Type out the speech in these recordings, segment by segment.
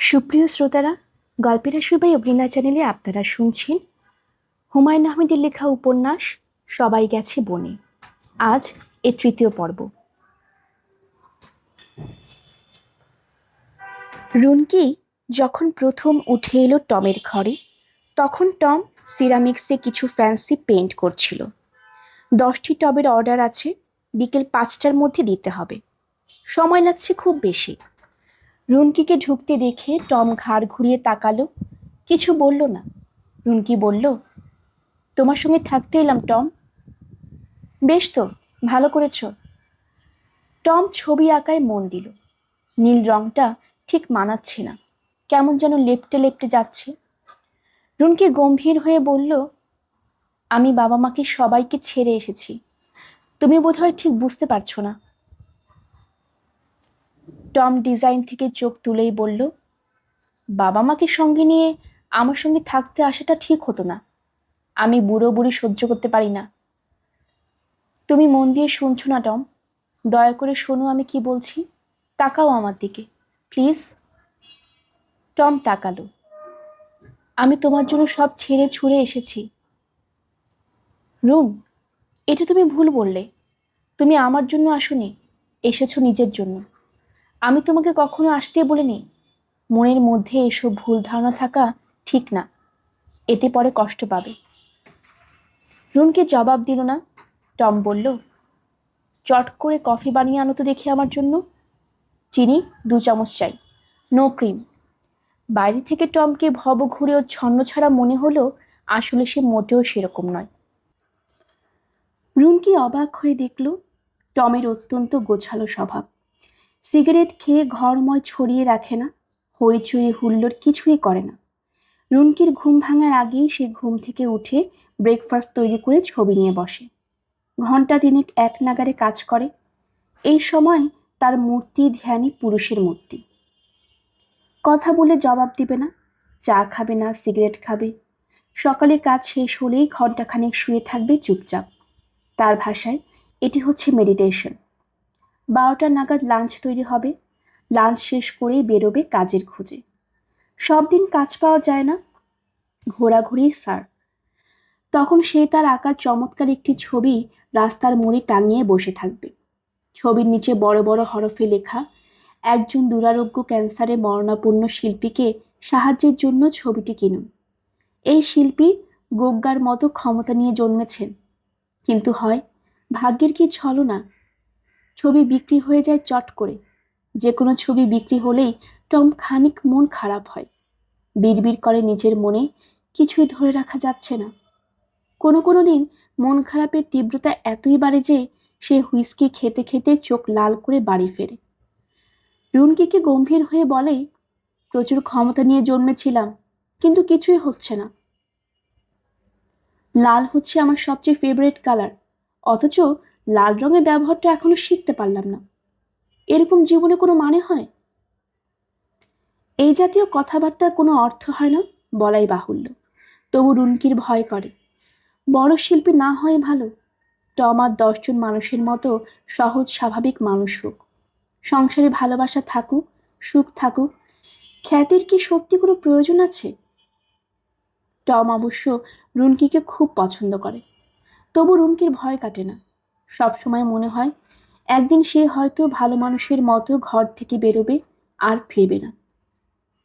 সুপ্রিয় শ্রোতারা, গল্পের আসবাই অগ্নিলা চ্যানেলে আপনারা শুনছেন হুমায়ুন আহমেদের লেখা উপন্যাস সবাই গেছে বনে। আজ এর তৃতীয় পর্ব। রুনকি যখন প্রথম উঠে এলো টমের ঘরে, তখন টম সিরামিক্সে কিছু ফ্যান্সি পেইন্ট করছিল। 10টি টবের অর্ডার আছে, বিকেল 5টার মধ্যে দিতে হবে। সময় লাগছে খুব বেশি। রুনকিকে ঢুকতে দেখে টম ঘাড় ঘুরিয়ে তাকালো, কিছু বলল না। রুনকি বলল, তোমার সঙ্গে থাকতে এলাম টম। বেশ তো, ভালো করেছ। টম ছবি আঁকায় মন দিল। নীল রংটা ঠিক মানাচ্ছে না, কেমন যেন লেপ্টে লেপ্টে যাচ্ছে। রুনকি গম্ভীর হয়ে বলল, আমি বাবা মাকে সবাইকে ছেড়ে এসেছি, তুমি বোধহয় ঠিক বুঝতে পারছো না। টম ডিজাইন থেকে চোখ তুলেই বলল, বাবা মাকে সঙ্গে নিয়ে আমার সঙ্গে থাকতে আসাটা ঠিক হতো না। আমি বুড়ো বুড়ি সহ্য করতে পারি না। তুমি মন দিয়ে শুনছো না টম? দয়া করে শোনো আমি কি বলছি। তাকাও আমার দিকে প্লিজ। টম তাকালো। আমি তোমার জন্য সব ছেড়ে ছুড়ে এসেছি। রুম, এটা তুমি ভুল বললে। তুমি আমার জন্য আসোনি, এসেছো নিজের জন্য। আমি তোমাকে কখনো আসতে বলিনি। মনের মধ্যে এসব ভুল ধারণা থাকা ঠিক না, এতে পরে কষ্ট পাবে। রুনকে জবাব দিল না। টম বলল, চট করে কফি বানিয়ে আনো তো দেখি আমার জন্য। চিনি 2 চামচ চাই, নো ক্রিম। বাইরে থেকে টমকে ভব ঘুরে ও ছন্ন ছাড়া মনে হলো, আসলে সে মোটেও সেরকম নয়। রুনকি অবাক হয়ে দেখল, টমের অত্যন্ত গোছালো স্বভাব। সিগারেট খেয়ে ঘরময় ছড়িয়ে রাখে না, হইচই হুল্লোড় কিছুই করে না। রুনকির ঘুম ভাঙার আগেই সে ঘুম থেকে উঠে ব্রেকফাস্ট তৈরি করে ছবি নিয়ে বসে। ঘণ্টা 3 এক নাগারে কাজ করে। এই সময় তার মূর্তি ধ্যানই পুরুষের মূর্তি। কথা বলে জবাব দিবে না, চা খাবে না, সিগারেট খাবে। সকালে কাজ শেষ হলেই ঘণ্টাখানেক শুয়ে থাকবে চুপচাপ। তার ভাষায় এটি হচ্ছে মেডিটেশন। 12টা নাগাদ লাঞ্চ তৈরি হবে। লাঞ্চ শেষ করেই বেরোবে কাজের খোঁজে। সব দিন কাজ পাওয়া যায় না, ঘোরাঘুরি স্যার। তখন সে তার আঁকা চমৎকার একটি ছবি রাস্তার মোড়ে টাঙিয়ে বসে থাকবে। ছবির নিচে বড় বড় হরফে লেখা, একজন দুরারোগ্য ক্যান্সারে মরণাপন্ন শিল্পীকে সাহায্যের জন্য ছবিটি কিনুন। এই শিল্পী গোগ্গার মতো ক্ষমতা নিয়ে জন্মেছেন, কিন্তু হয় ভাগ্যের কি ছলনা, ছবি বিক্রি হয়ে যায় চট করে। যে কোনো ছবি বিক্রি হলেই টম খানিক মন খারাপ হয়। বিড়বিড় করে নিজের মনে, কিছুই ধরে রাখা যাচ্ছে না। কোনো দিন মন খারাপের তীব্রতা এতই বাড়ে যে সে হুইস্কি খেতে খেতে চোখ লাল করে বাড়ি ফেরে। রুনকিকে গম্ভীর হয়ে বলে, প্রচুর ক্ষমতা নিয়ে জন্মেছিলাম, কিন্তু কিছুই হচ্ছে না। লাল হচ্ছে আমার সবচেয়ে ফেভারিট কালার, অথচ লাল রঙের ব্যবহারটা এখনো শিখতে পারলাম না। এরকম জীবনে কোনো মানে হয়? এই জাতীয় কথাবার্তার কোনো অর্থ হয় না, বলাই বাহুল্য। তবু রুনকির ভয় করে। বড় শিল্পী না হয় ভালো। টম আর 10 জন মানুষের মতো সহজ স্বাভাবিক মানুষ হোক। সংসারে ভালোবাসা থাকুক, সুখ থাকুক। খ্যাতির কি সত্যি কোনো প্রয়োজন আছে? টম অবশ্য রুনকিকে খুব পছন্দ করে। তবু রুনকির ভয় কাটে না। সবসময় মনে হয় একদিন সে হয়তো ভালো মানুষের মতো ঘর থেকে বেরোবে আর ফিরবে না।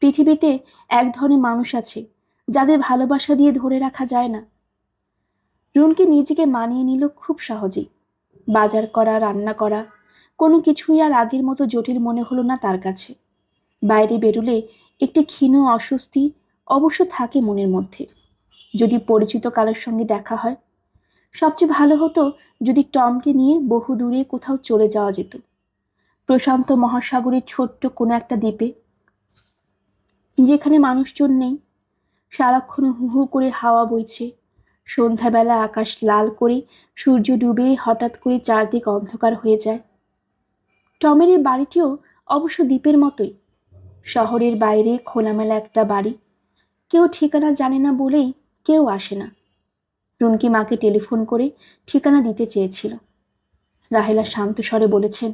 পৃথিবীতে এক ধরনের মানুষ আছে যাদের ভালোবাসা দিয়ে ধরে রাখা যায় না। রুনকি নিজেকে মানিয়ে নিল খুব সহজেই। বাজার করা, রান্না করা, কোনো কিছুই আর আগের মতো জটিল মনে হলো না তার কাছে। বাইরে বেরুলে একটি ক্ষীণ অস্বস্তি অবশ্য থাকে মনের মধ্যে, যদি পরিচিত কারোর সঙ্গে দেখা হয়। সবচেয়ে ভালো হতো যদি টমকে নিয়ে বহু দূরে কোথাও চলে যাওয়া যেত, প্রশান্ত মহাসাগরের ছোট্ট কোনো একটা দ্বীপে, যেখানে মানুষজন নেই। সারাক্ষণ হু হু করে হাওয়া বইছে। সন্ধ্যাবেলা আকাশ লাল করে সূর্য ডুবে হঠাৎ করে চারদিক অন্ধকার হয়ে যায়। টমের এই বাড়িটিও অবশ্য দ্বীপের মতোই। শহরের বাইরে খোলামেলা একটা বাড়ি। কেউ ঠিকানা জানে না বলেই কেউ আসে না। রুনকি মাকে টেলিফোন করে ঠিকানা দিতে চেয়েছিল। রাহেলা শান্ত স্বরে বলেছেন,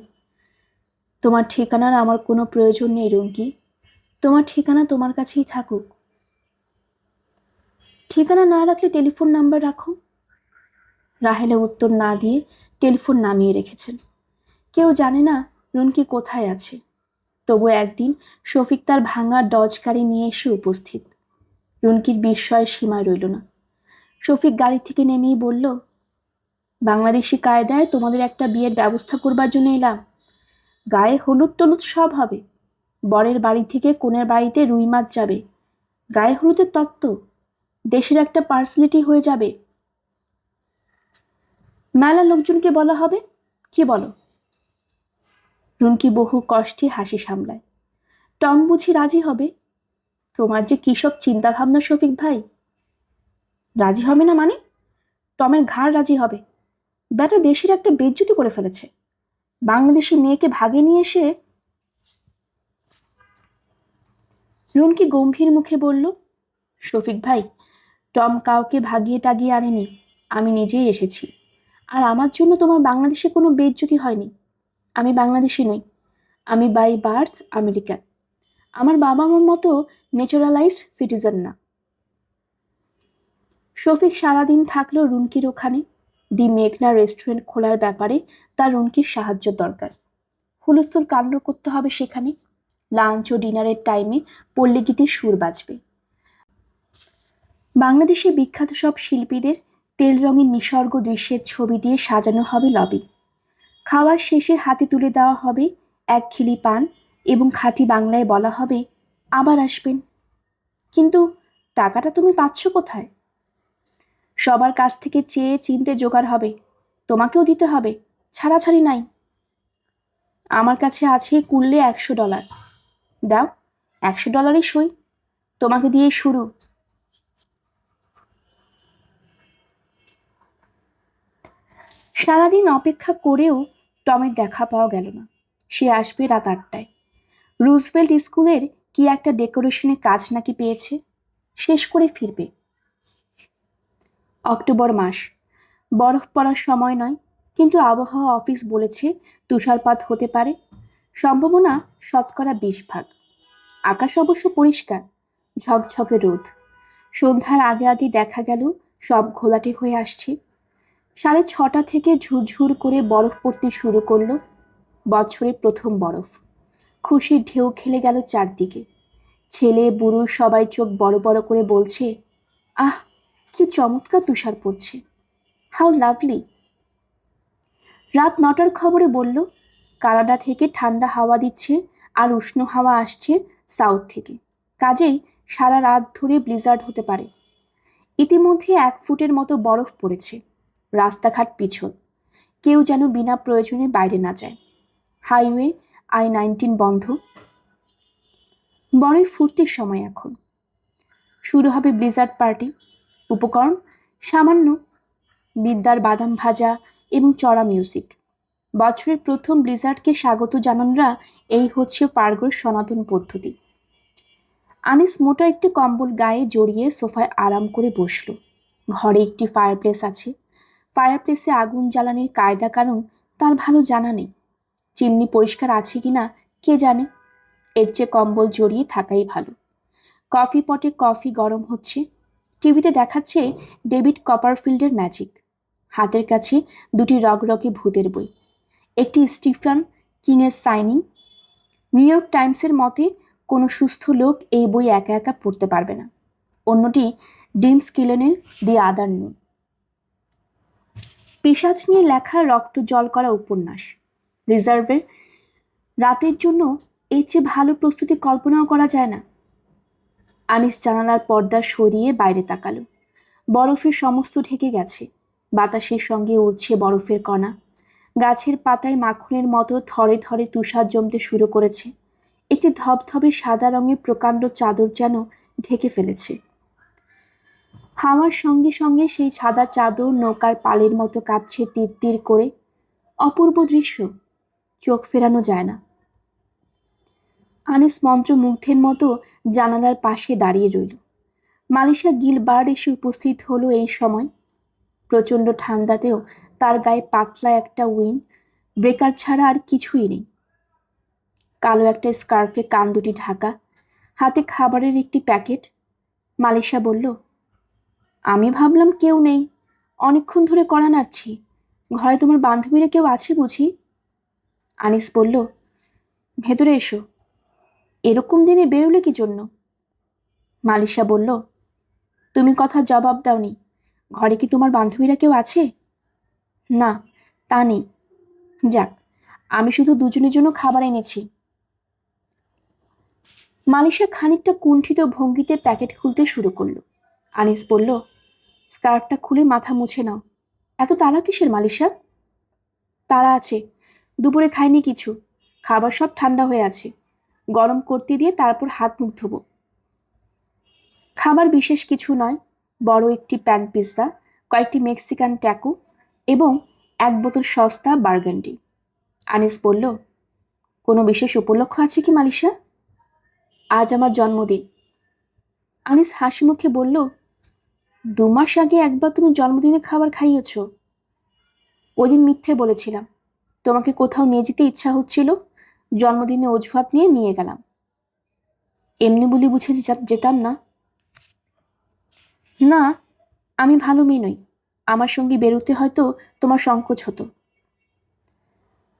তোমার ঠিকানার আমার কোনো প্রয়োজন নেই রুনকি। তোমার ঠিকানা তোমার কাছেই থাকুক। ঠিকানা না রাখলে টেলিফোন নাম্বার রাখো। রাহেলা উত্তর না দিয়ে টেলিফোন নামিয়ে রেখেছেন। কেউ জানে না রুনকি কোথায় আছে। তবু একদিন শফিক তার ভাঙা ডজ গাড়ি নিয়ে এসে উপস্থিত। রুনকির বিস্ময়ের সীমা রইল না। শফিক গাড়ি থেকে নেমেই বলল, বাংলাদেশি কায়দায় তোমাদের একটা বিয়ের ব্যবস্থা করবার জন্য এলাম। গায়ে হলুদ টলুদ সব হবে। বরের বাড়ি থেকে কনের বাড়িতে রুই মাছ যাবে। গায়ে হলুদের তত্ত্ব দেশের একটা পার্সেলিটি হয়ে যাবে। মেলা লোকজনকে বলা হবে, কি বলো? রুনকি বহু কষ্টে হাসি সামলায়। টম বুঝি রাজি হবে? তোমার যে কী সব চিন্তা ভাবনা শফিক ভাই। রাজি হবে না মানে? টমের ঘাড় রাজি হবে। ব্যাটা দেশের একটা বেজ্জতি করে ফেলেছে। বাংলাদেশি মেয়েকে ভাগে নিয়ে এসে। রুনকি গম্ভীর মুখে বলল, শফিক ভাই, টম কাউকে ভাগিয়ে টাগিয়ে আনেনি, আমি নিজেই এসেছি। আর আমার জন্য তোমার বাংলাদেশে কোনো বেজ্জতি হয়নি। আমি বাংলাদেশি নই, আমি বাই বার্থ আমেরিকান। আমার বাবা মার মতো ন্যাচারালাইজড সিটিজেন না। শফিক সারাদিন থাকলো রুনকির ওখানে। দি মেঘনা রেস্টুরেন্ট খোলার ব্যাপারে তার রুনকির সাহায্য দরকার। হুলস্থুল কাণ্ড করতে হবে সেখানে। লাঞ্চ ও ডিনারের টাইমে পল্লীগীতির সুর বাজবে। বাংলাদেশে বিখ্যাত সব শিল্পীদের তেল রঙের নিসর্গ দৃশ্যের ছবি দিয়ে সাজানো হবে লবি। খাওয়ার শেষে হাতে তুলে দেওয়া হবে এক খিলি পান এবং খাঁটি বাংলায় বলা হবে, আবার আসবেন। কিন্তু টাকাটা তুমি পাচ্ছ কোথায়? সবার কাছ থেকে চেয়ে চিনতে জোগাড় হবে, তোমাকেও দিতে হবে, ছাড়াছাড়ি নাই। আমার কাছে আছে কুললে $100। দাও, $100 সই, তোমাকে দিয়ে শুরু। সারাদিন অপেক্ষা করেও টমের দেখা পাওয়া গেল না। সে আসবে রাত 8টায়। রুজভেল্ট স্কুলের কি একটা ডেকোরেশনের কাজ নাকি পেয়েছে, শেষ করে ফিরবে। অক্টোবর মাস, বরফ পড়ার সময় নয়, কিন্তু আবহাওয়া অফিস বলেছে তুষারপাত হতে পারে। সম্ভাবনা 20% আকাশ অবশ্য পরিষ্কার, ঝকঝকে রোদ। সন্ধ্যার আগে আগে দেখা গেল সব ঘোলাটে হয়ে আসছে। 6:30 থেকে ঝুরঝুর করে বরফ পড়তে শুরু করলো। বছরের প্রথম বরফ। খুশির ঢেউ খেলে গেল চারদিকে। ছেলে বুড়ো সবাই চোখ বড় বড় করে বলছে, আহ, কি চমৎকার তুষার পড়ছে, হাউ লাভলি। রাত 9টার খবরে বলল, কানাডা থেকে ঠান্ডা হাওয়া দিচ্ছে আর উষ্ণ হাওয়া আসছে সাউথ থেকে। কাজেই সারা রাত ধরে ব্লিজার্ড হতে পারে। ইতিমধ্যে 1 ফুটের মতো বরফ পড়েছে। রাস্তাঘাট পিছল, কেউ যেন বিনা প্রয়োজনে বাইরে না যায়। হাইওয়ে I-19 বন্ধ। বড়ই ফুর্তির সময় এখন। শুরু হবে ব্লিজার্ড পার্টি। উপকরণ সামান্য, বিদ্যার বাদাম ভাজা এবং চড়া মিউজিক। বছরের প্রথম ব্লিজার্ডকে স্বাগত জানানরা এই হচ্ছে ফার্গোর সনাতন পদ্ধতি। আনিস মোটা একটি কম্বল গায়ে জড়িয়ে সোফায় আরাম করে বসল। ঘরে একটি ফায়ারপ্লেস আছে। ফায়ারপ্লেসে আগুন জ্বালানির কায়দা কানুন তার ভালো জানা নেই। চিমনি পরিষ্কার আছে কিনা কে জানে। এর চেয়ে কম্বল জড়িয়ে থাকাই ভালো। কফি পটে কফি গরম হচ্ছে। টিভিতে দেখাচ্ছে ডেভিড কপারফিল্ডের ম্যাজিক। হাতের কাছে 2টি রগরগে ভূতের বই। একটি স্টিফেন কিংয়ের সাইনিং। নিউ ইয়র্ক টাইমসের মতে কোনো সুস্থ লোক এই বই একা একা পড়তে পারবে না। অন্যটি ডিম স্কিলেনের দি আদার নুন। পিশাচ নিয়ে লেখা রক্ত জল করা উপন্যাস। রিজার্ভের রাতের জন্য এর চেয়ে ভালো প্রস্তুতি কল্পনাও করা যায় না। আনিস জানালার পর্দা সরিয়ে বাইরে তাকালো। বরফের সমস্ত ঢেকে গেছে। বাতাসের সঙ্গে উড়ছে বরফের কণা। গাছের পাতায় মাখনের মতো থরে থরে তুষার জমতে শুরু করেছে। একটি ধবধবে সাদা রঙের প্রকাণ্ড চাদর যেন ঢেকে ফেলেছে। হাওয়ার সঙ্গে সঙ্গে সেই সাদা চাদর নৌকার পালের মতো কাঁপছে তীর তীর করে। অপূর্ব দৃশ্য, চোখ ফেরানো যায় না। আনিস মন্ত্রমুগ্ধের মতো জানালার পাশে দাঁড়িয়ে রইল। মালিশা গিলবার্ড এসে উপস্থিত হলো এই সময়। প্রচণ্ড ঠান্ডাতেও তার গায়ে পাতলা একটা উইন্ড ব্রেকার ছাড়া আর কিছুই নেই। কালো একটা স্কার্ফে কান দুটি ঢাকা, হাতে খাবারের একটি প্যাকেট। মালিশা বলল, আমি ভাবলাম কেউ নেই, অনেকক্ষণ ধরে কড়া নাড়ছি। ঘরে তোমার বান্ধবীরা কেউ আছে বুঝি? আনিস বলল, ভেতরে এসো। এরকম দিনে বেরোলে কি জন্য? মালিশা বলল, তুমি কথার জবাব দাওনি। ঘরে কি তোমার বান্ধবীরা কেউ আছে? না, তা নেই। যাক, আমি শুধু দুজনের জন্য খাবার এনেছি। মালিশা খানিকটা কুণ্ঠিত ভঙ্গিতে প্যাকেট খুলতে শুরু করলো। আনিস বলল, স্কার্ফটা খুলে মাথা মুছে নাও। এত তাড়া কিসের মালিশা? তাড়া আছে, দুপুরে খাইনি কিছু, খাবার সব ঠান্ডা হয়ে আছে, গরম করতে দিয়ে তারপর হাত মুখ ধোবো। খাবার বিশেষ কিছু নয়, বড় একটি প্যান পিৎজা, কয়েকটি মেক্সিকান ট্যাকো এবং এক বোতল সস্তা বার্গান্ডি। আনিস বলল, কোনো বিশেষ উপলক্ষ আছে কি মালিশা? আজ আমার জন্মদিন। আনিস হাসি মুখে বলল, 2 মাস আগে একবার তুমি জন্মদিনে খাবার খাইয়েছ। ওই দিন মিথ্যে বলেছিলাম, তোমাকে কোথাও নিয়ে যেতে ইচ্ছা হচ্ছিল, জন্মদিনে অজুহাত নিয়ে গেলাম। এমনি বলি বুঝে যেতাম না? না, আমি ভালো মেয়ে নই, আমার সঙ্গে বেরোতে হয়তো তোমার সংকোচ হতো।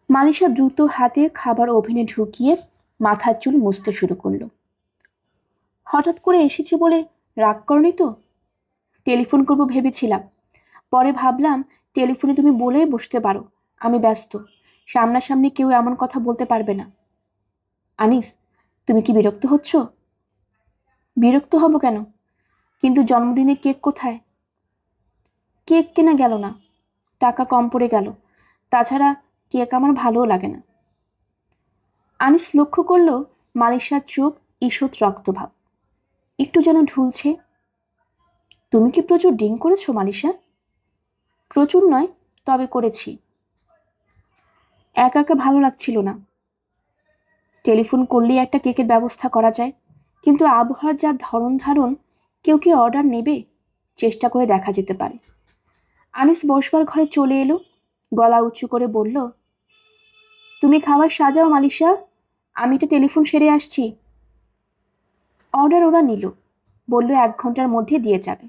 মালিশা দ্রুত হাতে খাবার ওভেনে ঢুকিয়ে মাথার চুল মুছতে শুরু করলো। হঠাৎ করে এসেছি বলে রাগ করনি তো? টেলিফোন করবো ভেবেছিলাম, পরে ভাবলাম টেলিফোনে তুমি বলেই বসতে পারো আমি ব্যস্ত, সামনাসামনি কেউ এমন কথা বলতে পারবে না। আনিস, তুমি কি বিরক্ত হচ্ছ? বিরক্ত হব কেন? কিন্তু জন্মদিনে কেক কোথায়? কেক কেনা গেল না, টাকা কম পড়ে গেল, তাছাড়া কেক আমার ভালোও লাগে না। আনিস লক্ষ্য করল মালিশার চোখ ঈষৎ রক্তভাব, একটু যেন ঢুলছে। তুমি কি প্রচুর ড্রিঙ্ক করেছো মালিশা? প্রচুর নয়, তবে করেছি। একা একা ভালো লাগছিল না। টেলিফোন করলেই একটা কেকের ব্যবস্থা করা যায়, কিন্তু আবহাওয়ার যা ধরন ধারণ, কেউ কি অর্ডার নেবে? চেষ্টা করে দেখা যেতে পারে। আনিস বসবার ঘরে চলে এলো, গলা উঁচু করে বলল, তুমি খাবার সাজাও মালিশা, আমি এটা টেলিফোন সেরে আসছি। অর্ডার ওরা নিল, বলল 1 ঘন্টার মধ্যে দিয়ে যাবে।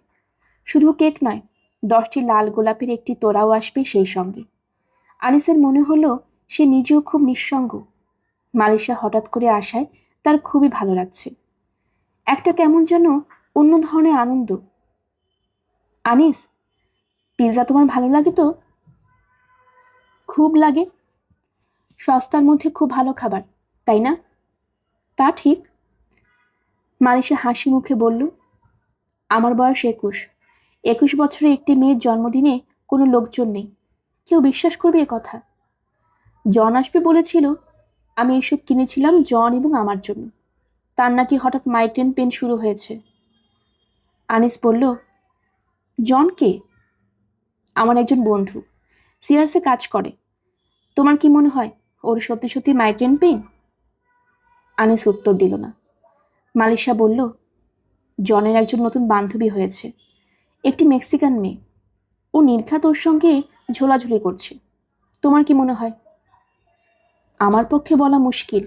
শুধু কেক নয়, 10টি লাল গোলাপের একটি তোড়াও আসবে সেই সঙ্গে। আনিসের মনে হলো সে নিজেও খুব নিঃসঙ্গ। মালিশা হঠাৎ করে আসায় তার খুবই ভালো লাগছে, একটা কেমন যেন অন্য ধরনের আনন্দ। আনিস, পিৎজা তোমার ভালো লাগে তো? খুব লাগে, সস্তার মধ্যে খুব ভালো খাবার, তাই না? তা ঠিক। মালিশা হাসি মুখে বলল, আমার বয়স 21 বছরে একটি মেয়ের জন্মদিনে কোনো লোকজন নেই, কেউ বিশ্বাস করবে এ কথা? জন আসবে বলেছিল, আমি এসব কিনেছিলাম জন এবং আমার জন্য। তার নাকি হঠাৎ মাইগ্রেন পেন শুরু হয়েছে। আনিস বলল, জন কে? আমার একজন বন্ধু, সিআরসে কাজ করে। তোমার কি মনে হয় ওর সত্যি সত্যি মাইগ্রেন পেন? আনিস উত্তর দিল না। মালিশা বলল, জনের একজন নতুন বান্ধবী হয়েছে, একটি মেক্সিকান মেয়ে। ও নির্ঘাত ওর সঙ্গে ঝোলাঝুলি করছে। তোমার কি মনে হয়? আমার পক্ষে বলা মুশকিল,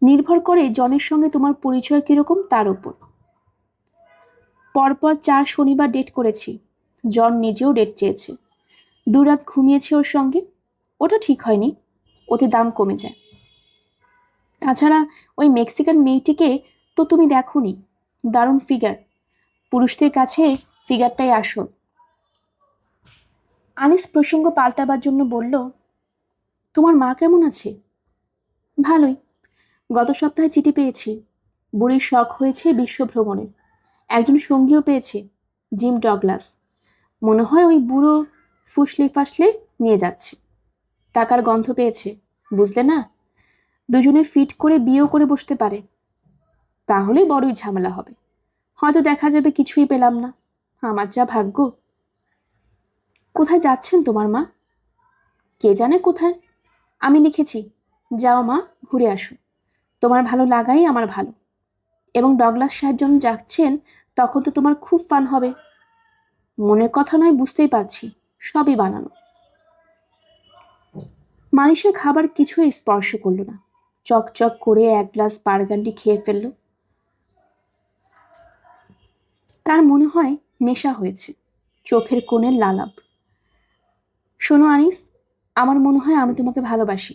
নির্ভর করে জনের সঙ্গে তোমার পরিচয় কিরকম তার উপর। পরপর 4 শনিবার ডেট করেছি, জন নিজেও ডেট চেয়েছে। 2 রাত ঘুমিয়েছে ওর সঙ্গে, ওটা ঠিক হয়নি, ওতে দাম কমে যায়। তাছাড়া ওই মেক্সিকান মেয়েটিকে তো তুমি দেখোনি, দারুণ ফিগার, পুরুষদের কাছে ফিগারটাই আসল। আনিস প্রসঙ্গ পাল্টাবার জন্য বলল, তোমার মা কেমন আছে? ভালোই, গত সপ্তাহে চিঠি পেয়েছি, বুড়ির শখ হয়েছে বিশ্ব ভ্রমণের, একজন সঙ্গীও পেয়েছে, জিম ডগলাস। মনে হয় ওই বুড়ো ফুসলে ফাসলে নিয়ে যাচ্ছে। টাকার গন্ধ পেয়েছে, বুঝলে না? দুজনে ফিট করে বিয়েও করে বসতে পারে। তাহলে বড়ই ঝামেলা হবে, হয়তো দেখা যাবে কিছুই পেলাম না। আমার যা ভাগ্য। কোথায় যাচ্ছেন তোমার মা? কে জানে কোথায়, আমি লিখেছি, যাও মা, ঘুরে আসো, তোমার ভালো লাগাই আমার ভালো। এবং ডগলাস সাহেব যখন যাচ্ছেন তখন তো তোমার খুব ফান হবে। মনের কথা নয়, বুঝতেই পারছি, সবই বানানো। মানিষা খাবার কিছুই স্পর্শ করল না, চকচক করে এক গ্লাস বার্গান্ডি খেয়ে ফেলল। তার মনে হয় নেশা হয়েছে, চোখের কোণে লালাব। শোনো আনিস, আমার মনে হয় আমি তোমাকে ভালোবাসি।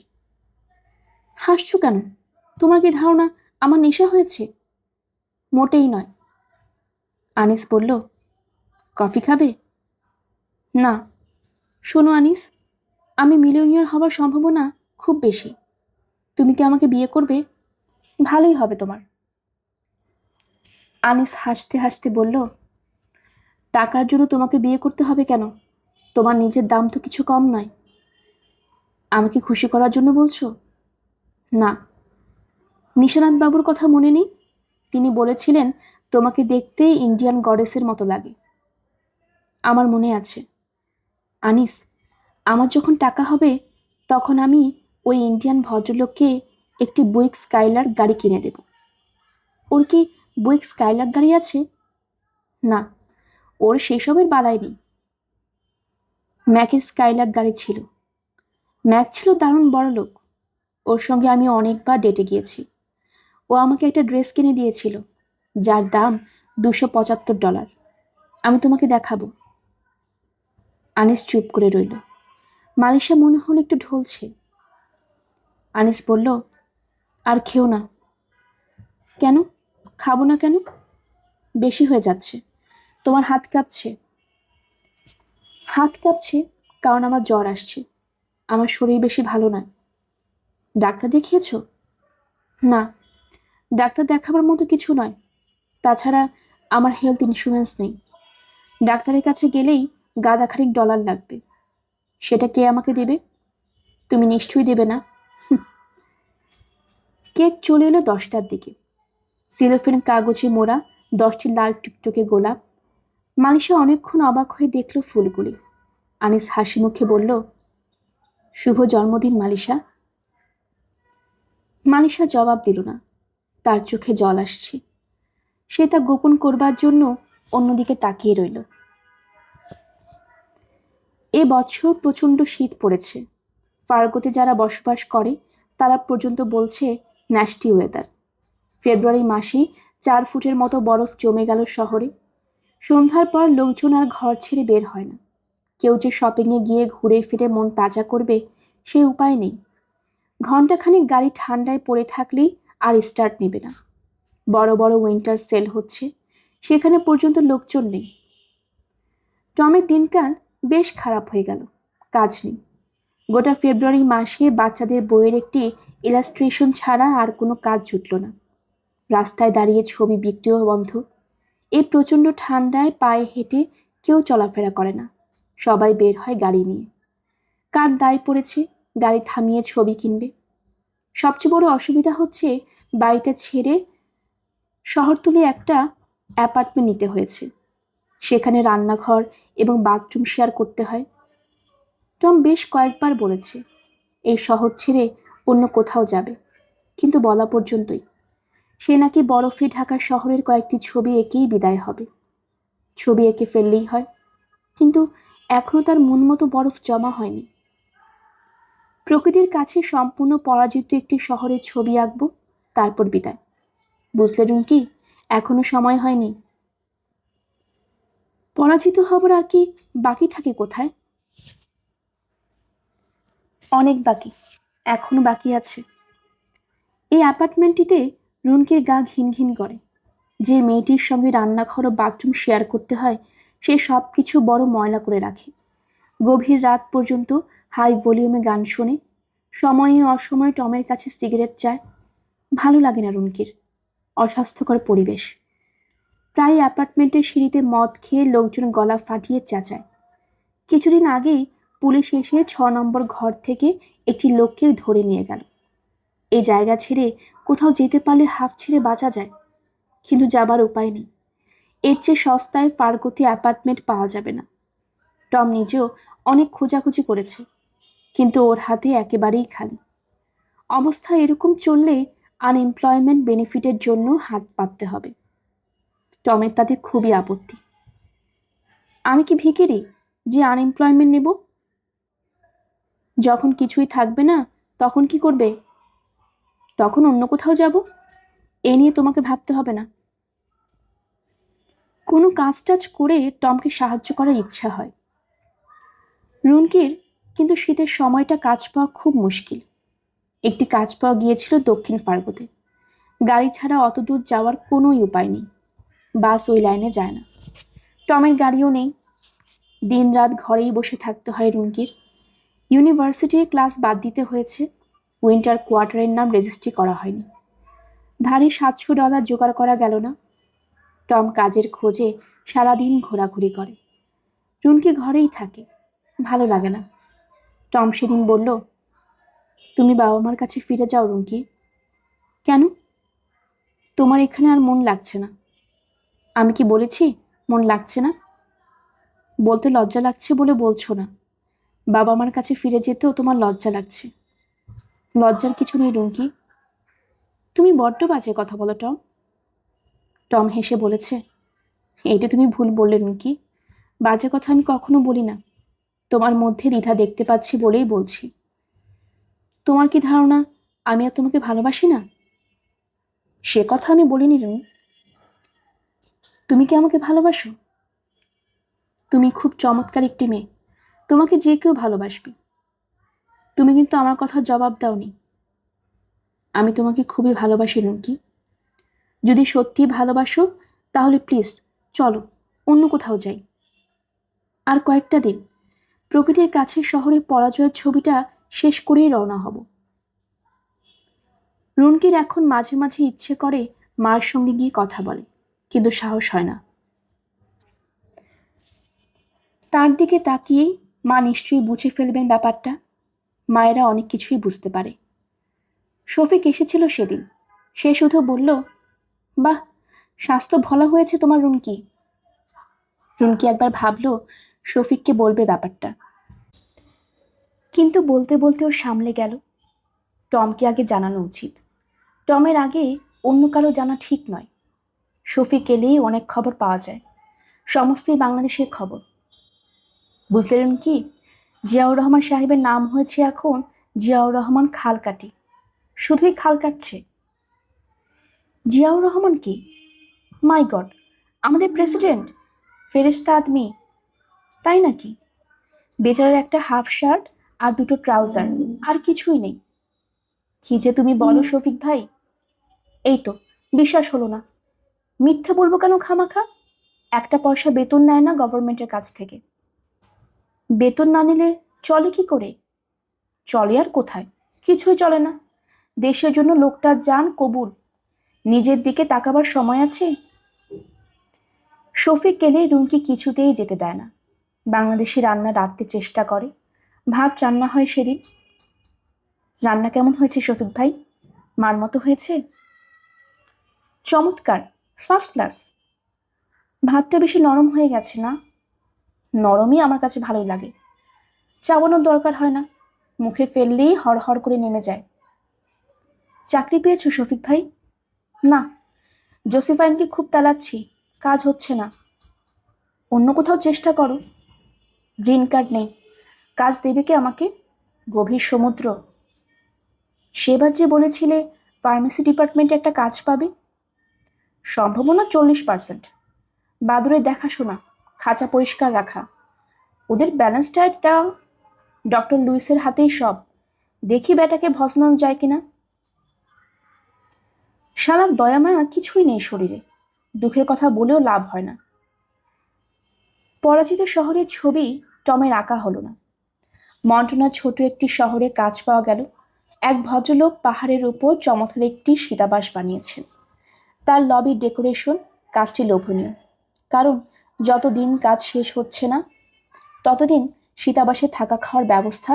হাসছো কেন? তোমার কি ধারণা আমার নেশা হয়েছে? মোটেই নয়। আনিস বলল, কফি খাবে? না। শোনো আনিস, আমি মিলিয়নিয়ার হবার সম্ভাবনা খুব বেশি। তুমি কি আমাকে বিয়ে করবে? ভালোই হবে তোমার। আনিস হাসতে হাসতে বলল, টাকার জন্য তোমাকে বিয়ে করতে হবে কেন? তোমার নিজের দাম তো কিছু কম নয়। আমাকে খুশি করার জন্য বলছো? না। নিশানাথ বাবুর কথা মনে নেই? তিনি বলেছিলেন তোমাকে দেখতে ইন্ডিয়ান গডেসের মতো লাগে। আমার মনে আছে। আনিস, আমার যখন টাকা হবে তখন আমি ওই ইন্ডিয়ান ভদ্রলোককে একটি বুইক স্কাইলার গাড়ি কিনে দেব। ওর কি বুইক স্কাইলার গাড়ি আছে? না, ওর সেসবের বালাই নেই। ম্যাকের স্কাইলার গাড়ি ছিল। ম্যাক ছিল দারুণ বড় লোক। ওর সঙ্গে আমি অনেকবার ডেটে গিয়েছি। ও আমাকে একটা ড্রেস কিনে দিয়েছিল যার দাম $275। আমি তোমাকে দেখাবো। আনিস চুপ করে রইল। মালিশা মনে হলো একটু ঢলছে। আনিস বলল, আর খেও না। কেন? খাবো না কেন? বেশি হয়ে যাচ্ছে। তোমার হাত কাঁপছে। হাত কাঁপছে কারণ আমার জ্বর আসছে। আমার শরীর বেশি ভালো নয়। ডাক্তার দেখিয়েছো? না, ডাক্তার দেখাবার মতো কিছু নয়। তাছাড়া আমার হেলথ ইন্স্যুরেন্স নেই। ডাক্তারের কাছে গেলেই গাদাখানিক ডলার লাগবে। সেটা কে আমাকে দেবে? তুমি নিশ্চয়ই দেবে না। কেক চলে এলো 10টার দিকে। সিলোফেন কাগজে মোড়া 10টি লাল টুকটুকে গোলাপ। মালিশা অনেকক্ষণ অবাক হয়ে দেখল ফুলগুলি। আনিস হাসি মুখে বলল, শুভ জন্মদিন মালিশা। মালিশা জবাব দিল না। তার চোখে জল আসছে। সে তা গোপন করবার জন্য অন্যদিকে তাকিয়ে রইল। এ বছর প্রচণ্ড শীত পড়েছে। ফার্গোতে যারা বসবাস করে তারা পর্যন্ত বলছে ন্যাস্টি ওয়েদার। ফেব্রুয়ারি মাসেই 4 ফুটের মতো বরফ জমে গেল শহরে। সন্ধ্যার পর লোকজন আর ঘর ছেড়ে বের হয় না। কেউ যে শপিংয়ে গিয়ে ঘুরে ফিরে মন তাজা করবে সে উপায় নেই। ঘণ্টাখানেক গাড়ি ঠান্ডায় পড়ে থাকলেই আর স্টার্ট নেবে না। বড় বড় উইন্টার সেল হচ্ছে, সেখানে পর্যন্ত লোকজন নেই। টমের দিনকাল বেশ খারাপ হয়ে গেল। কাজ নেই। গোটা ফেব্রুয়ারি মাসে বাচ্চাদের বইয়ের একটি ইলাস্ট্রেশন ছাড়া আর কোনো কাজ জুটল না। রাস্তায় দাঁড়িয়ে ছবি বিক্রিও বন্ধ। এই প্রচণ্ড ঠান্ডায় পায়ে হেঁটে কেউ চলাফেরা করে না। সবাই বের হয় গাড়ি নিয়ে। কার দায় পড়েছে গাড়ি থামিয়ে ছবি কিনবে? সবচেয়ে বড় অসুবিধা হচ্ছে বাড়িটা ছেড়ে শহরতলি একটা অ্যাপার্টমেন্ট নিতে হয়েছে। সেখানে রান্নাঘর এবং বাথরুম শেয়ার করতে হয়। টম বেশ কয়েকবার বলেছে এই শহর ছেড়ে অন্য কোথাও যাবে, কিন্তু বলা পর্যন্তই। সে নাকি বরফে ঢাকা শহরের কয়েকটি ছবি এঁকেই বিদায় হবে। ছবি এঁকে ফেললেই হয়, কিন্তু এখনও তার মন মতো বরফ জমা হয়নি। প্রকৃতির কাছে সম্পূর্ণ পরাজিত একটি শহরের ছবি আঁকব, তারপর বিদায়। বুঝলে রুমকি, এখনো সময় হয়নি। পরাজিত হবার আর কি বাকি থাকে কোথায়? অনেক বাকি, এখনো বাকি আছে। এই অ্যাপার্টমেন্টটিতে রুনকির গা ঘিন ঘিন করে। যে মেয়েটির সঙ্গে রান্নাঘর ও বাথরুম শেয়ার করতে হয় সে সব কিছু বড় ময়লা করে রাখে। গভীর রাত পর্যন্ত হাই ভলিউমে গান শোনে। সময়ে অসময়ে টমের কাছে সিগারেট চায়। ভালো লাগে না রুনকির। অস্বাস্থ্যকর পরিবেশ। প্রায় অ্যাপার্টমেন্টের সিঁড়িতে মদ খেয়ে লোকজন গলা ফাটিয়ে চেঁচায়। কিছুদিন আগেই পুলিশ এসে 6 নম্বর ঘর থেকে একটি লোককে ধরে নিয়ে গেল। এই জায়গা ছেড়ে কোথাও যেতে পারলে হাফ ছেড়ে বাঁচা যায়, কিন্তু যাবার উপায় নেই। এর চেয়ে সস্তায় ফার্গোতে অ্যাপার্টমেন্ট পাওয়া যাবে না। টম নিজেও অনেক খোঁজাখুঁজি করেছে, কিন্তু ওর হাতে একেবারেই খালি। অবস্থা এরকম চললে আনএমপ্লয়মেন্ট বেনিফিটের জন্য হাত পাততে হবে। টমের তাতে খুবই আপত্তি। আমি কি ভিখিরি যে আনএমপ্লয়মেন্ট নেব? যখন কিছুই থাকবে না তখন কি করবে? তখন অন্য কোথাও যাব, এ নিয়ে তোমাকে ভাবতে হবে না। কোনো কাজ টাজ করে টমকে সাহায্য করার ইচ্ছা হয় রুনকির, কিন্তু শীতের সময়টা কাজ পাওয়া খুব মুশকিল। একটি কাজ পাওয়া গিয়েছিল দক্ষিণ ফার্গোতে। গাড়ি ছাড়া অত দূর যাওয়ার কোনোই উপায় নেই, বাস ওই লাইনে যায় না, টমের গাড়িও নেই। দিনরাত ঘরেই বসে থাকতে হয় রুনকির। ইউনিভার্সিটির ক্লাস বাদ দিতে হয়েছে, উইন্টার কোয়ার্টারের নাম রেজিস্ট্রি করা হয়নি। ধারে $700 জোগাড় করা গেল না। টম কাজের খোঁজে সারাদিন ঘোরাঘুরি করে। রুনকি ঘরেই থাকে, ভালো লাগে না। টম সেদিন বলল, তুমি বাবা মার কাছে ফিরে যাও রুনকি। কেন? তোমার এখানে আর মন লাগছে না। আমি কি বলেছি মন লাগছে না? বলতে লজ্জা লাগছে বলে বলছো না, বাবা মার কাছে ফিরে যেতেও তোমার লজ্জা লাগছে। লজ্জার কিছু নেই রুনকি। তুমি বড্ড বাজে কথা বলো টম। টম হেসে বলেছে, এইটা তুমি ভুল বললে রুনকি, বাজে কথা আমি কখনো বলি না। তোমার মধ্যে দ্বিধা দেখতে পাচ্ছি বলেই বলছি। তোমার কি ধারণা আমি আর তোমাকে ভালোবাসি না? সে কথা আমি বলিনি রুন। তুমি কি আমাকে ভালোবাসো? তুমি খুব চমৎকার একটি মেয়ে, তোমাকে যে কেউ ভালোবাসবে। তুমি কিন্তু আমার কথার জবাব দাওনি। আমি তোমাকে খুবই ভালোবাসি রুনকি। যদি সত্যি ভালোবাসো তাহলে প্লিজ চলো অন্য কোথাও যাই। আর কয়েকটা দিন প্রকৃতির কাছে শহরে পরাজয়ের ছবিটা শেষ করেই রওনা হব। রুনকির এখন মাঝে মাঝে ইচ্ছে করে মার সঙ্গে গিয়ে কথা বলে, কিন্তু সাহস হয় না। তার দিকে তাকিয়েই মা নিশ্চয়ই বুঝে ফেলবেন ব্যাপারটা। মায়েরা অনেক কিছুই বুঝতে পারে। শফিক এসেছিল সেদিন, সে শুধু বলল, বাহ, স্বাস্থ্য ভালো হয়েছে তোমার রুনকি। রুনকি একবার ভাবল শফিককে বলবে ব্যাপারটা, কিন্তু বলতে বলতেও সামলে গেল। টমকে আগে জানানো উচিত, টমের আগে অন্য কারো জানা ঠিক নয়। শফিক এলেই অনেক খবর পাওয়া যায়, সমস্তই বাংলাদেশের খবর। বুঝলেন কি, জিয়াউর রহমান সাহেবের নাম হয়েছে এখন জিয়াউর রহমান খালকাটি। শুধুই খাল কাটছে। জিয়াউর রহমান কি? মাই গড, আমাদের প্রেসিডেন্ট, ফেরেশতা আদমি। তাই নাকি? বেচারার একটা হাফ শার্ট আর দুটো ট্রাউজার, আর কিছুই নেই। কি যে তুমি বলো শফিক ভাই, এই তো বিশ্বাস হলো না। মিথ্যে বলবো কেন খামাখা? একটা পয়সা বেতন নেয় না গভর্নমেন্টের কাছ থেকে। বেতন না নিলে চলে কি করে? চলে আর কোথায়, কিছুই চলে না। দেশের জন্য লোকটার যান কবুল, নিজের দিকে তাকাবার সময় আছে? শফিক গেলে রুমকি কিছুতেই যেতে দেয় না। বাংলাদেশি রান্না রাঁধতে চেষ্টা করে, ভাত রান্না হয় সেদিন। রান্না কেমন হয়েছে শফিক ভাই? মার মতো হয়েছে? চমৎকার, ফার্স্ট ক্লাস। ভাতটা বেশি নরম হয়ে গেছে না? নরমই আমার কাছে ভালোই লাগে। চাবানোর দরকার হয় না, মুখে ফেললেই হড়হড় করে নেমে যায়। চাকরি পেয়েছো শফিক ভাই? না, জোসেফাইনকে খুব তালাচ্ছি, কাজ হচ্ছে না। অন্য কোথাও চেষ্টা করো। গ্রিন কার্ড নেই, কাজ দেবে কে আমাকে? গভীর সমুদ্র। সেবার যে বলেছিলে ফার্মেসি ডিপার্টমেন্টে একটা কাজ পাবে। সম্ভাবনা 40%। বাদুরের দেখাশোনা, খাঁচা পরিষ্কার রাখা, ওদের ব্যালেন্স ডায়েট দেওয়া। ডক্টর লুইসের হাতেই সব। দেখি বেটাকে ভসনানো যায় কিনা। শালার দয়ামায়া কিছুই নেই শরীরে, দুঃখের কথা বলেও লাভ হয় না। পরাজিত শহরের ছবি টমের আঁকা হলো না। মন্টনার ছোট একটি শহরে কাজ পাওয়া গেল। এক ভদ্রলোক পাহাড়ের উপর চমৎকার একটি শীতাবাস বানিয়েছেন। তার লবির ডেকোরেশন, কাজটি লোভনীয়। কারণ যতদিন কাজ শেষ হচ্ছে না ততদিন শীতাবাসে থাকা খাওয়ার ব্যবস্থা,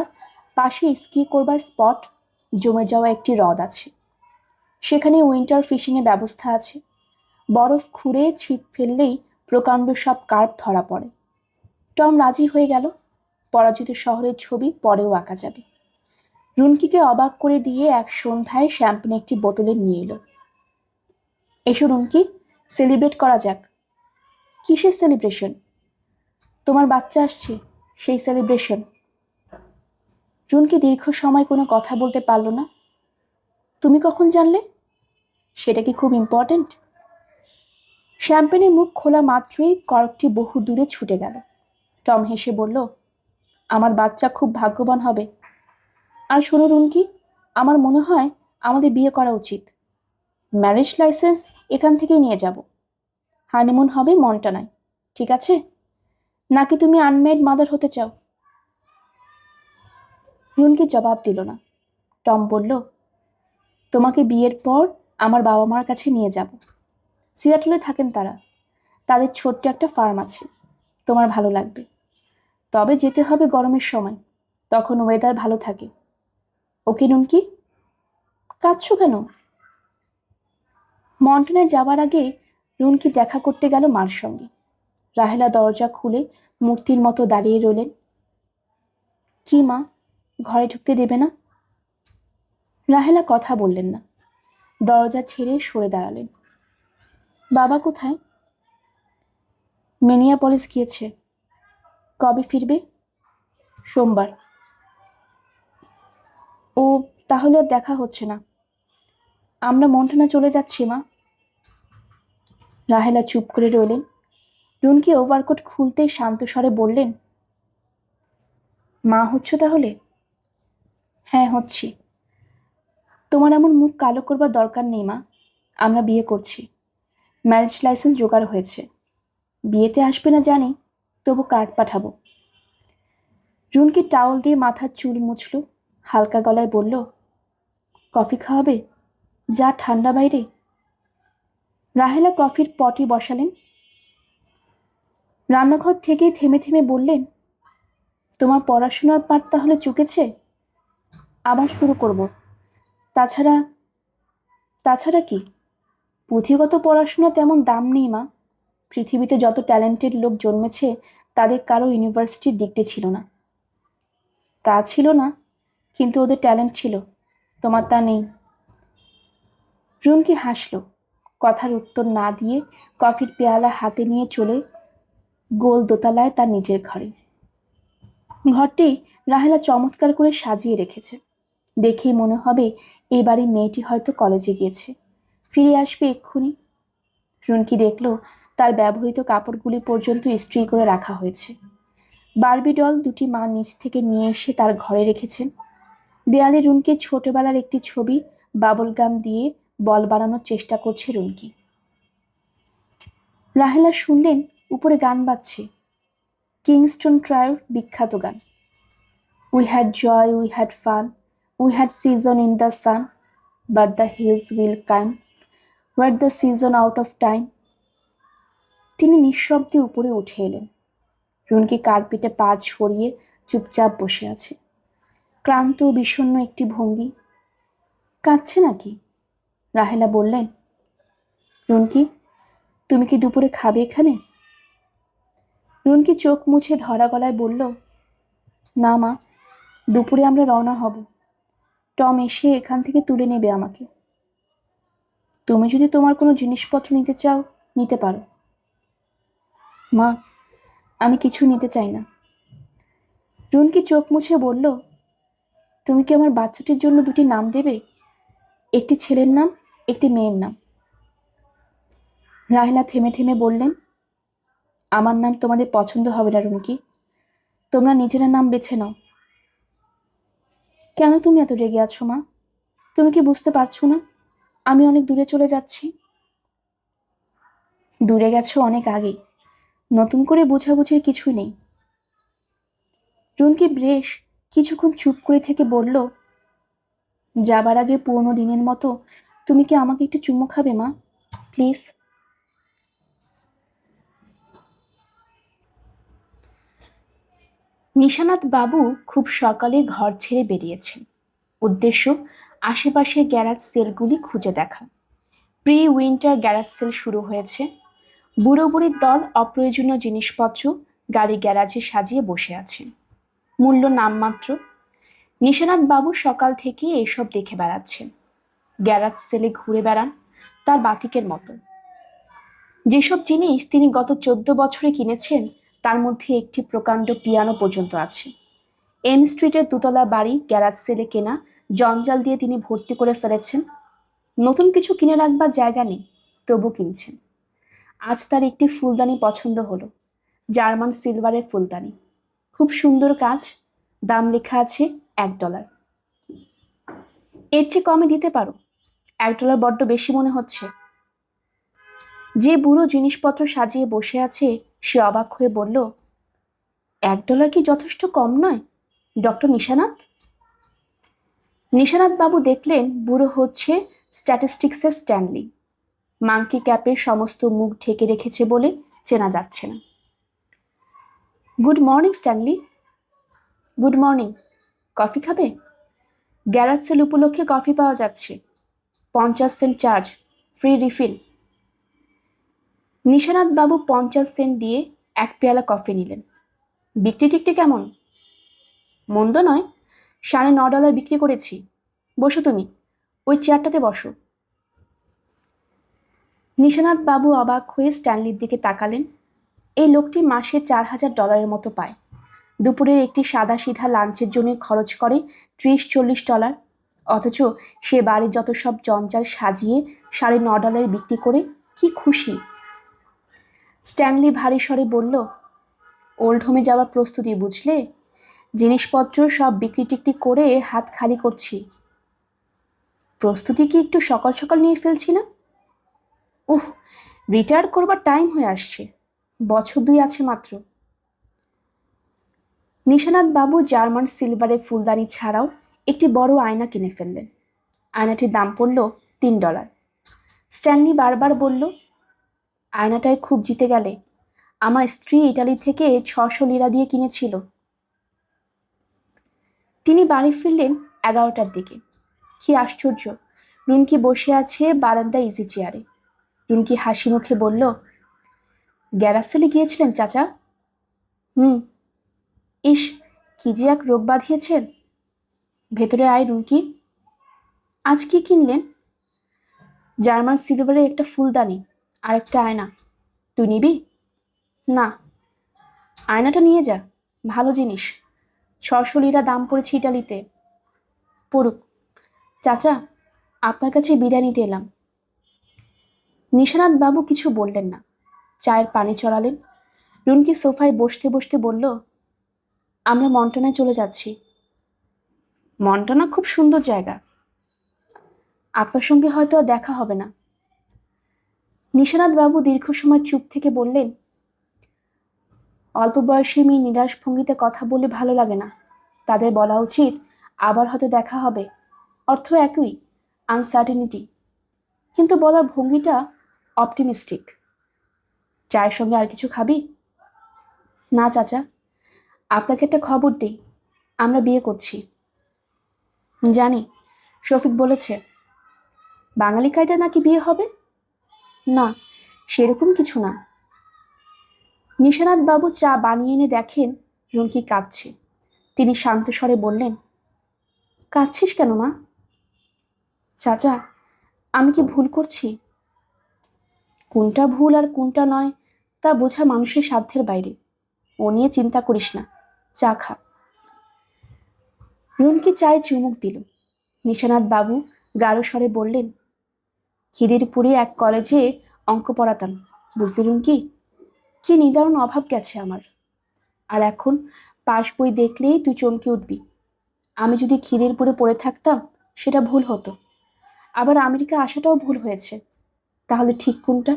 পাশে স্কি করবার স্পট, জমে যাওয়া একটি হ্রদ আছে। সেখানে উইন্টার ফিশিংয়ের ব্যবস্থা আছে। বরফ খুঁড়ে ছিপ ফেললেই প্রকাণ্ড সব কার্প ধরা পড়ে। টম রাজি হয়ে গেল। পরাজিত শহরের ছবি পরেও আঁকা যাবে। রুনকিকে অবাক করে দিয়ে এক সন্ধ্যায় শ্যাম্পেন একটি বোতলে নিয়ে এলো। এসো রুনকি, সেলিব্রেট করা যাক। কিসের সেলিব্রেশন? তোমার বাচ্চা আসছে, সেই সেলিব্রেশন। রুনকি দীর্ঘ সময় কোনো কথা বলতে পারল না। তুমি কখন জানলে? সেটা কি খুব ইম্পর্ট্যান্ট? শ্যাম্পেনে মুখ খোলা মাত্রই কর্কটি বহু দূরে ছুটে গেল। টম হেসে বলল, আমার বাচ্চা খুব ভাগ্যবান হবে। আর শোনো রুনকি, আমার মনে হয় আমাদের বিয়ে করা উচিত। ম্যারেজ লাইসেন্স এখান থেকেই নিয়ে যাব। হানিমুন হবে মন্টানায়, ঠিক আছে? নাকি তুমি আনমেড মাদার হতে চাও? রুনকি জবাব দিল না। টম বলল, তোমাকে বিয়ের পর আমার বাবা মার কাছে নিয়ে যাব। সিয়াটলে থাকেন তারা, তাদের ছোট্ট একটা ফার্ম আছে, তোমার ভালো লাগবে। তবে যেতে হবে গরমের সময়, তখন ওয়েদার ভালো থাকে। ওকে রুনকি? কাঁদছো কেন? মন্টানায় যাবার আগে রুনকি দেখা করতে গেল মার সঙ্গে। রাহেলা দরজা খুলে মূর্তির মতো দাঁড়িয়ে রইলেন। কি মা, ঘরে ঢুকতে দেবে না? রাহেলা কথা বললেন না, দরজা ছেড়ে সরে দাঁড়ালেন। বাবা কোথায়? মিনিয়াপলিস গিয়েছে। কবে ফিরবে? সোমবার। ও, তাহলে আর দেখা হচ্ছে না। আমরা মন্টানা চলে যাচ্ছি মা। রাহেলা চুপ করে রইলেন। রুনকি ওভারকোট খুলতেই শান্ত স্বরে বললেন, মা হচ্ছ তাহলে? হ্যাঁ, হচ্ছি। তোমার এমন মুখ কালো করবার দরকার নেই মা। আমরা বিয়ে করছি। ম্যারেজ লাইসেন্স জোগাড় হয়েছে। বিয়েতে আসবে না জানি, তবু কার্ড পাঠাবো। রুনকি টাওয়াল দিয়ে মাথার চুল মুছল, হালকা গলায় বলল, কফি খাওয়াবে? যা ঠান্ডা বাইরে। রাহেলা কফির পটি বসালেন। রান্নাঘর থেকেই থেমে থেমে বললেন, তোমার পড়াশোনার পাঠ তাহলে চুকেছে? আবার শুরু করব। তাছাড়া তাছাড়া কি? পুঁথিগত পড়াশোনা তেমন দাম নেই মা। পৃথিবীতে যত ট্যালেন্টেড লোক জন্মেছে তাদের কারো ইউনিভার্সিটির ডিগ্রি ছিল না। তা ছিল না, কিন্তু ওদের ট্যালেন্ট ছিল, তোমার তা নেই। রুমকি হাসল, কথার উত্তর না দিয়ে কফির পেয়ালা হাতে নিয়ে চলে গোল দোতলায় তার নিজের ঘরে। ঘরটি রাহেলা চমৎকার করে সাজিয়ে রেখেছে। দেখেই মনে হবে এই বাড়ির মেয়েটি হয়তো কলেজে গিয়েছে, ফিরে আসবে এক্ষুনি। রুনকি দেখল তার ব্যবহৃত কাপড়গুলি পর্যন্ত ইস্ত্রি করে রাখা হয়েছে। বারবি ডল দুটি মা নিচ থেকে নিয়ে এসে তার ঘরে রেখেছেন। দেয়ালে রুনকির ছোটবেলার একটি ছবি বাবল গাম দিয়ে বল বানানোর চেষ্টা করছে রুনকি। রাহেলা শুনলেন উপরে গান বাজছে, কিংস্টন ট্রায়োর বিখ্যাত গান। We had joy, we had fun, we had season in the sun, but the hills will come, were the season out of time. তিনি নিঃশব্দে উপরে উঠে এলেন। রুনকি কার্পেটে পা ছড়িয়ে চুপচাপ বসে আছে, ক্লান্ত বিষণ্ণ একটি ভঙ্গি। কাঁদছে নাকি? রাহেলা বললেন, রুনকি, তুমি কি দুপুরে খাবে এখানে? রুনকি চোখ মুছে ধরা গলায় বলল, না মা, দুপুরে আমরা রওনা হব। টম এসে এখান থেকে তুলে নেবে আমাকে। তুমি যদি তোমার কোনো জিনিসপত্র নিতে চাও, নিতে পারো। মা, আমি কিছু নিতে চাই না। রুনকি চোখ মুছে বলল, তুমি কি আমার বাচ্চাটির জন্য দুটি নাম দেবে? একটি ছেলের নাম, একটি মেয়ের নাম। রাহেলা থেমে থেমে বললেন, আমার নাম তোমাদের পছন্দ হবে না রুনকি, তোমরা নিজেরা নাম বেছে নাও। কেন তুমি এত রেগে আছো মা? তুমি কি বুঝতে পারছো না আমি অনেক দূরে চলে যাচ্ছি? দূরে গেছো অনেক আগেই, নতুন করে বোঝাবুঝির কিছুই নেই। রুনকি বেশ কিছুক্ষণ চুপ করে থেকে বলল, যাবার আগে পুরনো দিনের মতো তুমি কি আমাকে একটু চুমু খাবে মা, প্লিজ? নিশানাথ বাবু খুব সকালে ঘর ছেড়ে বেরিয়েছেন। উদ্দেশ্য আশেপাশের গ্যারাজ সেলগুলি খুঁজে দেখা। প্রি উইন্টার গ্যারাজ সেল শুরু হয়েছে। বুড়ো বুড়ির দল অপ্রয়োজনীয় জিনিসপত্র গাড়ি গ্যারাজে সাজিয়ে বসে আছে, মূল্য নামমাত্র। নিশানাথ বাবু সকাল থেকে এসব দেখে বেড়াচ্ছেন। গ্যারাজ সেলে ঘুরে বেড়ান তার বাতিকের মতো। যেসব জিনিস তিনি গত 14 বছরে কিনেছেন তার মধ্যে একটি প্রকাণ্ড পিয়ানো পর্যন্ত আছে। এম স্ট্রিটের দুতলা বাড়ি গ্যারাজ সেলে কেনা জঞ্জাল দিয়ে তিনি ভর্তি করে ফেলেছেন। নতুন কিছু কিনে রাখবার জায়গা নেই, তবু কিনছেন। আজ তার একটি ফুলদানি পছন্দ হলো, জার্মান সিলভারের ফুলদানি, খুব সুন্দর কাজ, দাম লেখা আছে $1। এর চেয়ে কমে দিতে পারো? $1 বড্ড বেশি মনে হচ্ছে। যে বুড়ো জিনিসপত্র সাজিয়ে বসে আছে সে অবাক হয়ে বলল, $1 কি যথেষ্ট কম নয় ডক্টর নিশানাথ? নিশানাথ বাবু দেখলেন বুড়ো হচ্ছে স্ট্যাটিস্টিক্সের স্ট্যানলি। মাংকি ক্যাপের সমস্ত মুখ ঢেকে রেখেছে বলে চেনা যাচ্ছে না। Good morning Stanley. Good morning. Coffee খাবে? গ্যারাজ সেল উপলক্ষে কফি পাওয়া যাচ্ছে, 50 cent charge, free refill. Nishanath babu 50 Saint দিয়ে 1 পেয়ালা কফি নিলেন। বিক্রি টিক্রি কেমন? মন্দ নয়, $9.5 বিক্রি করেছি। বসো তুমি, ওই চেয়ারটাতে বসো। নিশানাথ বাবু অবাক হয়ে স্ট্যানলির দিকে তাকালেন। এই লোকটি মাসে $4,000 মতো পায়। দুপুরের একটি সাদা সিধা লাঞ্চের জন্য খরচ করে $30-40, অথচ সে বাড়ির যত সব জঞ্জাল সাজিয়ে $9.5 বিক্রি করে কি খুশি। স্ট্যানলি ভারী স্বরে বলল, ওল্ড হোমে যাওয়ার প্রস্তুতি বুঝলে? জিনিসপত্র সব বিক্রি টিক্রি করে হাত খালি করছি। প্রস্তুতি কি একটু সকাল সকাল নিয়ে ফেলছি না? উফ, রিটায়ার করবার টাইম হয়ে আসছে, বছর 2 আছে মাত্র। নিশানাথ বাবু জার্মান সিলভারের ফুলদানি ছাড়াও একটি বড় আয়না কিনে ফেললেন। আয়নাটির দাম পড়ল $3। স্ট্যানলি বারবার বলল, আয়নাটায় খুব জিতে গেলে। আমার স্ত্রী ইটালি থেকে 600 লিরা দিয়ে কিনেছিল। তিনি বাড়ি ফিরলেন 11টার দিকে। কি আশ্চর্য, রুনকি বসে আছে বারান্দায় ইজি চেয়ারে। রুনকি হাসি মুখে বলল, গ্যারাসেলে গিয়েছিলেন চাচা? ইস, কি যে এক রোগ বাঁধিয়েছেন। ভেতরে আয় রুনকি। আজ কি কিনলেন? জার্মান সিলভারের একটা ফুলদানি আর একটা আয়না। তুই নিবি? না। আয়নাটা নিয়ে যা, ভালো জিনিস, 600 লিরা দাম পড়েছে ইটালিতে। পড়ুক। চাচা, আপনার কাছে বিদায় নিতে এলাম। নিশানাথ বাবু কিছু বললেন না, চায়ের পানি চড়ালেন। রুনকি সোফায় বসতে বসতে বলল, আমরা মন্টানায় চলে যাচ্ছি। মন্টানা খুব সুন্দর জায়গা। আপনার সঙ্গে হয়তো আর দেখা হবে না। নিশানাথ বাবু দীর্ঘ সময় চুপ থেকে বললেন, অল্প বয়সী মেয়ে নিরাশ ভঙ্গিতে কথা বলে ভালো লাগে না। তাদের বলা উচিত আবার হয়তো দেখা হবে, অর্থ একই, আনসার্টেনিটি, কিন্তু বলার ভঙ্গিটা অপটিমিস্টিক। চায়ের সঙ্গে আর কিছু খাবি? না চাচা, আপনাকে একটা খবর দিই, আমরা বিয়ে করছি। জানি, শফিক বলেছে। বাঙালি কায়দা নাকি বিয়ে হবে? না, সেরকম কিছু না। নিশানাথ বাবু চা বানিয়ে এনে দেখেন রুনকি কাঁদছে। তিনি শান্ত স্বরে বললেন, কাঁদছিস কেন মা? চাচা, আমি কি ভুল করছি? কোনটা ভুল আর কোনটা নয় তা বোঝা মানুষের সাধ্যের বাইরে। ও নিয়ে চিন্তা করিস না, চা খা। রুনকি চায়ে চুমুক দিল। নিশানাথ বাবু গাঢ় স্বরে বললেন, খিদিরপুরে এক কলেজে অঙ্ক পড়াতাম, বুঝলি রুনকি? কি নিদারুণ অভাব গেছে আমার। আর এখন পাস বই দেখলেই তুই চমকে উঠবি। আমি যদি খিদিরপুরে পড়ে থাকতাম সেটা ভুল হতো, আবার আমেরিকা আসাটাও ভুল হয়েছে। তাহলে ঠিক কোনটা?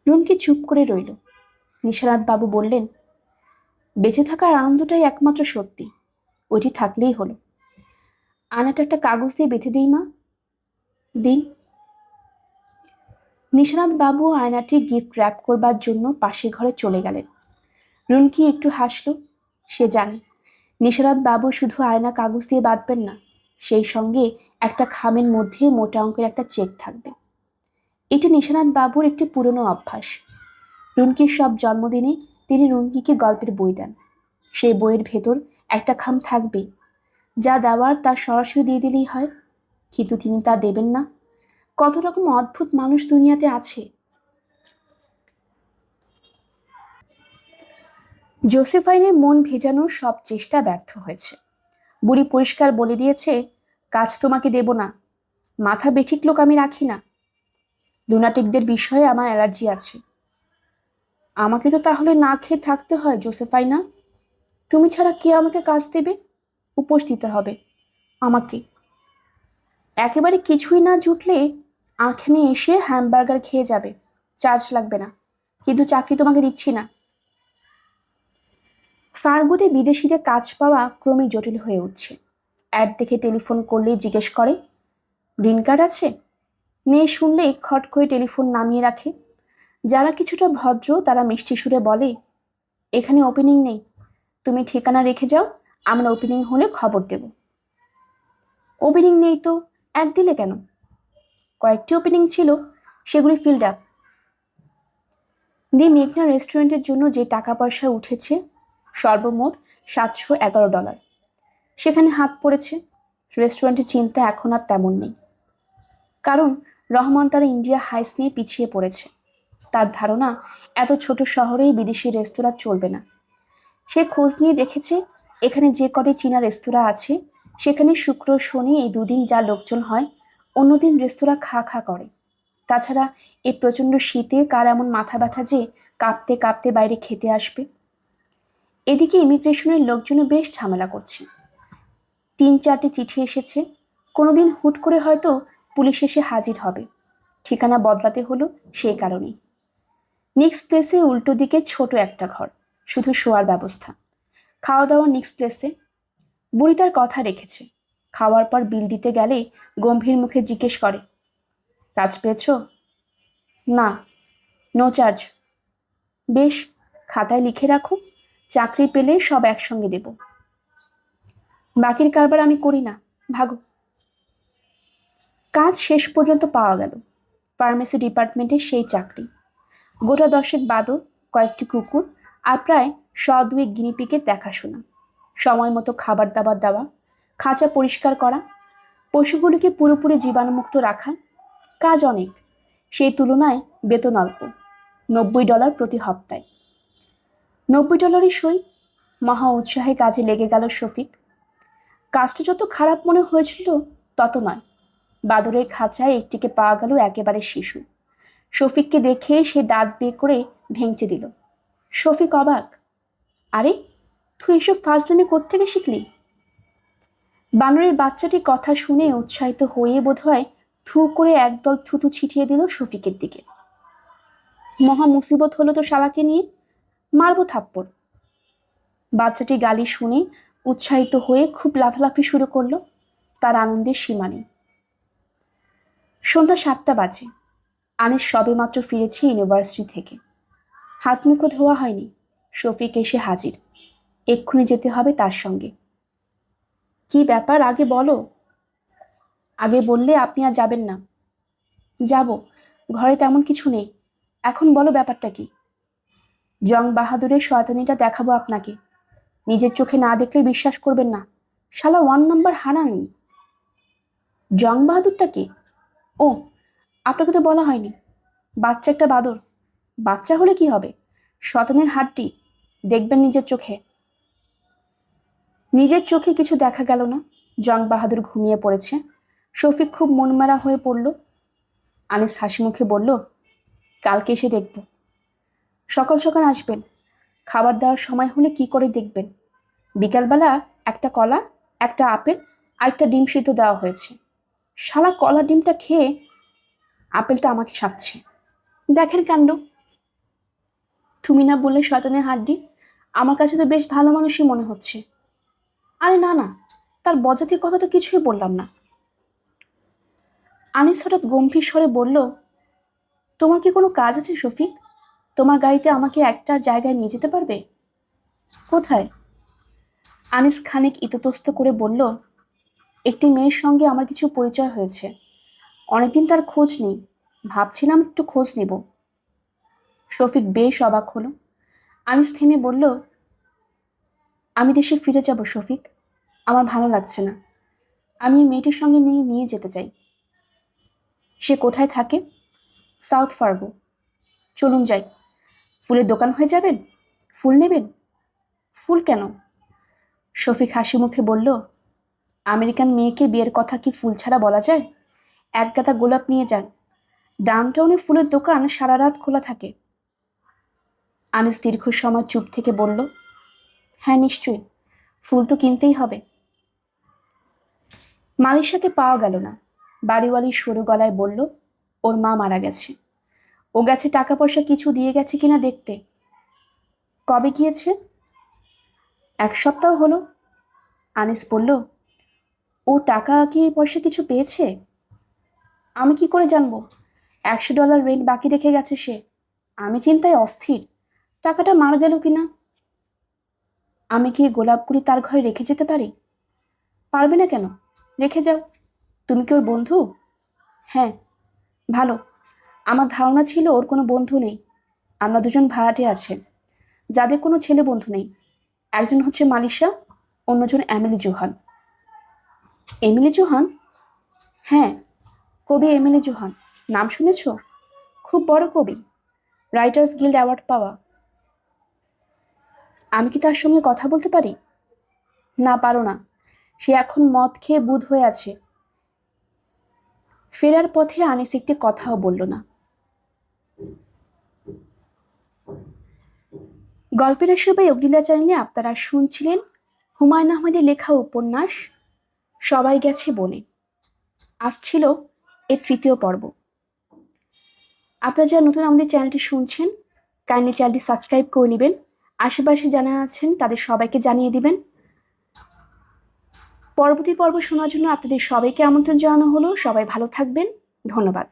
রুনকি চুপ করে রইল। নিশানাথ বাবু বললেন, বেঁচে থাকার আনন্দটাই একমাত্র সত্যি, ওইটি থাকলেই হলো। আয়নাটা একটা কাগজ দিয়ে বেঁধে দিই মা। দিন। নিশানাথ বাবু আয়নাটি গিফট র্যাপ করবার জন্য পাশের ঘরে চলে গেলেন। রুনকি একটু হাসল। সে জানে নিশানাথ বাবু শুধু আয়না কাগজ দিয়ে বাঁধবেন না, সেই সঙ্গে একটা খামের মধ্যে মোটা অঙ্কের একটা চেক থাকবে। এটি নিশানাথ বাবুর একটি পুরনো অভ্যাস। রুনকির সব জন্মদিনে তিনি রুনকিকে গল্পের বই দেন। সেই বইয়ের ভেতর একটা খাম থাকবে, যা দেওয়ার তা সরাসরি দিয়ে দিলেই হয়, কিন্তু তিনি তা দেবেন না। কত রকম অদ্ভুত মানুষ দুনিয়াতে আছে। জোসেফাইনের মন ভেজানোর সব চেষ্টা ব্যর্থ হয়েছে। বুড়ি পরিষ্কার বলে দিয়েছে, কাজ তোমাকে দেব না। মাথা বেঠিক লোক আমি রাখি না। লুনাটিকদের বিষয়ে আমার অ্যালার্জি আছে। আমাকে তো তাহলে না খেয়ে থাকতে হয় জোসেফাইনা। তুমি ছাড়া কে আমাকে কাজ দেবে? উপোস দিতে হবে আমাকে। একেবারে কিছুই না জুটলে এখানে এসে হ্যামবার্গার খেয়ে যাবে, চার্জ লাগবে না, কিন্তু চাকরি তোমাকে দিচ্ছি না। ফার্গুতে বিদেশিদের কাজ পাওয়া ক্রমেই জটিল হয়ে উঠছে। অ্যাড দেখে টেলিফোন করলেই জিজ্ঞেস করে, গ্রিন কার্ড আছে? নেই শুনলেই খট করে টেলিফোন নামিয়ে রাখে। যারা কিছুটা ভদ্র তারা মিষ্টি সুরে বলে, এখানে ওপেনিং নেই, তুমি ঠিকানা রেখে যাও, আমরা ওপেনিং হলে খবর দেব। ওপেনিং নেই তো অ্যাড দিলে কেন? কয়েকটি ওপেনিং ছিল, সেগুলি ফিল্ড আপ। দি মেঘনা রেস্টুরেন্টের জন্য যে টাকা পয়সা উঠেছে সর্বমোট $711। সেখানে হাত পড়েছে। রেস্টুরেন্টের চিন্তা এখন আর তেমন নেই, কারণ রহমান তার ইন্ডিয়া হাইস নিয়ে পিছিয়ে পড়েছে। তার ধারণা এত ছোট শহরেই বিদেশি রেস্তোরাঁ চলবে না। সে খোঁজ নিয়ে দেখেছে এখানে যে কটি চীনা রেস্তোরাঁ আছে সেখানে শুক্র শনি এই দুদিন যা লোকজন হয়, অন্যদিন রেস্তোরাঁ খা খা করে। তাছাড়া এই প্রচণ্ড শীতে কার এমন মাথা ব্যথা যে কাঁপতে কাঁপতে বাইরে খেতে আসবে? এদিকে ইমিগ্রেশনের লোকজনও বেশ ঝামেলা করছে। 3-4টে চিঠি এসেছে, কোনোদিন হুট করে হয়তো পুলিশ এসে হাজির হবে। ঠিকানা বদলাতে হলো সেই কারণেই। নিক্স প্লেসে উল্টো দিকে ছোট একটা ঘর, শুধু শোয়ার ব্যবস্থা। খাওয়া দাওয়া নিক্স প্লেসে। বুড়ি তার কথা রেখেছে। খাওয়ার পর বিল দিতে গেলে গম্ভীর মুখে জিজ্ঞেস করে, কাজ পেয়েছ? না, নো চার্জ। বেশ, খাতায় লিখে রাখো, চাকরি পেলে সব একসঙ্গে দেব। বাকির কারবার আমি করি না, ভাগো। কাজ শেষ পর্যন্ত পাওয়া গেল। ফার্মেসি ডিপার্টমেন্টে সেই চাকরি। গোটা 10 বাদর, কয়েকটি কুকুর আর প্রায় 100-2 গিনিপিকের দেখাশোনা, সময় মতো খাবার দাবার দেওয়া, খাঁচা পরিষ্কার করা, পশুগুলিকে পুরোপুরি জীবাণুমুক্ত রাখা। কাজ অনেক, সেই তুলনায় বেতন অল্প, $90 প্রতি হপ্তায়। $90 সই। মহা উৎসাহে কাজে লেগে গেল শফিক। কাজটা যত খারাপ মনে হয়েছিল তত নয়। বাদরের খাঁচায় একটিকে পাওয়া গেল একেবারে শিশু। শফিককে দেখে সে দাঁত বের করে ভেঙচে দিল। শফিক অবাক, আরে তুই এসব ফাজলামি কোত্থেকে শিখলি? বানরের বাচ্চাটি কথা শুনে উৎসাহিত হয়ে বোধহয় থু করে একদল থুতু ছিটিয়ে দিল শফিকের দিকে। মহা মুসিবত হলো তো শালাকে নিয়ে, মারবো থাপ্পড়। বাচ্চাটি গালি শুনে উৎসাহিত হয়ে খুব লাফালাফি শুরু করলো। তার আনন্দের সীমা নেই। সন্ধ্যা 7টা বাজে। আনিস সবেমাত্র ফিরেছে ইউনিভার্সিটি থেকে। হাত মুখও ধোয়া হয়নি। শফিক এসে হাজির। এক্ষুনি যেতে হবে তার সঙ্গে। কি ব্যাপার আগে বলো। আগে বললে আপনি আর যাবেন না। যাব, ঘরে তেমন কিছু নেই। এখন বলো ব্যাপারটা কি? জং বাহাদুরের শয়তানিটা দেখাবো আপনাকে। নিজের চোখে না দেখলে বিশ্বাস করবেন না। শালা 1 নাম্বার হারামি। জং বাহাদুরটা কি? ও, আপনাকে তো বলা হয়নি। বাচ্চা একটা বাদর। বাচ্চা হলে কি হবে? শয়তানের হাড্ডি, দেখবেন নিজের চোখে। নিজের চোখে কিছু দেখা গেল না। জং বাহাদুর ঘুমিয়ে পড়েছে। শফিক খুব মনমারা হয়ে পড়ল। আনিস হাসি মুখে বলল, কালকে এসে দেখব। সকাল সকাল আসবেন। খাবার দেওয়ার সময় হলে কি করে দেখবেন? বিকালবেলা একটা কলা, একটা আপেল আর একটা ডিম সিদ্ধ দেওয়া হয়েছে। শালা কলা ডিমটা খেয়ে আপেলটা আমাকে সাধছে। দেখেন কাণ্ড। তুমি না বললে শয়তানের হাড্ডি? আমার কাছে তো বেশ ভালো মানুষই মনে হচ্ছে। আরে না না, তার বজাতির কথা তো কিছুই বললাম না। আনিস হঠাৎ গম্ভীর স্বরে বলল, তোমার কি কোনো কাজ আছে শফিক? তোমার গাড়িতে আমাকে একটা জায়গায় নিয়ে যেতে পারবে? কোথায়? আনিস খানিক ইতস্তত করে বলল, একটি মেয়ের সঙ্গে আমার কিছু পরিচয় হয়েছে। অনেকদিন তার খোঁজ নেই, ভাবছিলাম একটু খোঁজ নেব। শফিক বেশ অবাক হলো। আনিস থেমে বলল, আমি দেশে ফিরে যাব শফিক। আমার ভালো লাগছে না। আমি এই মেয়েটির সঙ্গে নিয়ে যেতে চাই। সে কোথায় থাকে? South Fargo. চলুন যাই। ফুলের দোকান হয়ে যাবেন? ফুল নেবেন? ফুল কেন? শফিক হাসি মুখে বলল, আমেরিকান মেয়েকে বিয়ের কথা কি ফুল ছাড়া বলা যায়? এক গাদা গোলাপ নিয়ে যান। ডাউনটাউনে ফুলের দোকান সারা রাত খোলা থাকে। আনিস দীর্ঘ সময় চুপ থেকে বলল, হ্যাঁ নিশ্চয়ই, ফুল তো কিনতেই হবে। মালিশাকে পাওয়া গেল না। বাড়িওয়ালি সরু গলায় বলল, ওর মা মারা গেছে। ও গেছে টাকা পয়সা কিছু দিয়ে গেছে কিনা দেখতে। কবে গিয়েছে? 1 সপ্তাহ হলো। আনিস বলল, ও টাকা কি পয়সা কিছু পেয়েছে? আমি কি করে জানবো? $100 রেন্ট বাকি রেখে গেছে সে। আমি চিন্তায় অস্থির, টাকাটা মার গেল কিনা। আমি কি গোলাপগুলি তার ঘরে রেখে যেতে পারি? পারবে না কেন, রেখে যাও। তুমি কি ওর বন্ধু? হ্যাঁ। ভালো। আমার ধারণা ছিল ওর কোনো বন্ধু নেই। আমরা দুজন ভাড়াটে আছে, যাদের কোনো ছেলে বন্ধু নেই। একজন হচ্ছে মালিশা, অন্যজন এমিলি জোহান। Emily Johann? হ্যাঁ, কবি এমিলি জোহান। নাম শুনেছ? খুব বড় কবি, রাইটার্স গিল্ড অ্যাওয়ার্ড পাওয়া। আমি কি তার সঙ্গে কথা বলতে পারি? না, পারো না। সে এখন মদ খেয়ে বুঁদ হয়ে আছে। ফেরার পথে আনিস একটি কথাও বলল না। গল্পের আসরে অগ্নিদা চ্যানেলে আপনারা শুনছিলেন হুমায়ুন আহমেদের লেখা উপন্যাস সবাই গেছে বনে। আজ ছিল এর 3য় পর্ব। আপনারা যারা নতুন আমাদের চ্যানেলটি শুনছেন, কাইন্ডলি চ্যানেলটি সাবস্ক্রাইব করে নেবেন। আশেপাশে যারা আছেন তাদের সবাইকে জানিয়ে দিবেন। পরবর্তী পর্ব শোনার জন্য আপনাদের সবাইকে আমন্ত্রণ জানানো হলো। সবাই ভালো থাকবেন। ধন্যবাদ।